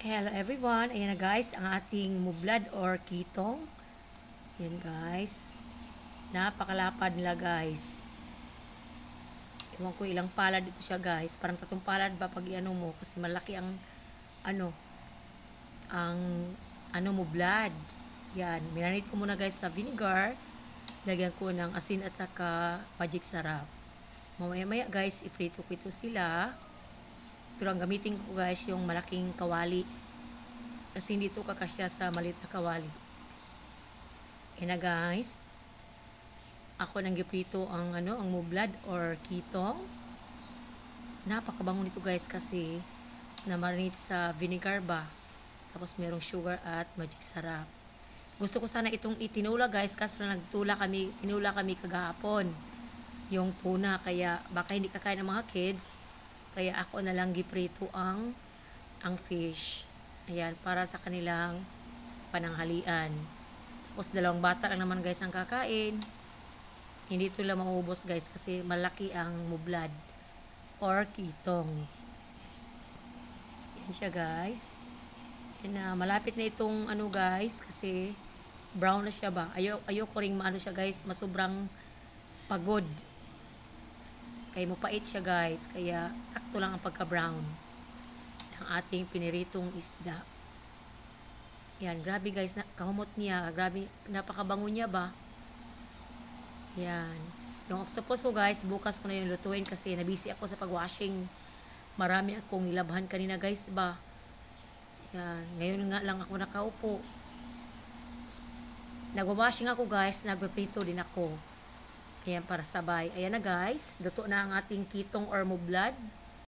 Hello everyone, ayan na guys, ang ating mublad or kitong. Ayan guys, napakalapad nila guys. Ewan ko ilang palad dito siya guys, parang 3 palad ba pag iano mo kasi malaki ang ano, ang mublad. Yan, minanit ko muna guys sa vinegar, lagyan ko ng asin at saka magic sarap. Mamaya maya guys, iprito ko ito sila. Pero ang gamitin ko guys yung malaking kawali. Kasi hindi ito kakasya sa maliit na kawali. E na guys, ako nang giprito ang ang mublad or kitong. Napakabango nito guys kasi na-marinate sa vinegar ba. Tapos merong sugar at magic sarap. Gusto ko sana itong itinula guys kasi tinula kami kagahapon. Yung tuna kaya baka hindi kakain ng mga kids. Kaya ako na lang giprito ang fish. Ayan, para sa kanilang pananghalian. Tapos 2 bata lang naman guys ang kakain. Hindi ito lang maubos guys kasi malaki ang mublad or kitong. Yan siya guys. Yan, malapit na itong guys kasi brown na siya ba. Ayoko ring maano siya guys, masobrang pagod. Kaya mapait siya guys, kaya sakto lang ang pagka-brown ng ating piniritong isda. Yan, grabe guys, kahumot niya, grabe, napakabango niya ba. Yan, yung octopus ko guys, bukas ko na yung lutuin kasi nabisi ako sa pag-washing. Marami akong nilabhan kanina guys ba. Yan, ngayon nga lang ako nakaupo. Nagwa-washing ako guys, nagpiprito din ako. Ayan, para sabay. Ayan na guys, luto na ang ating kitong or mublad.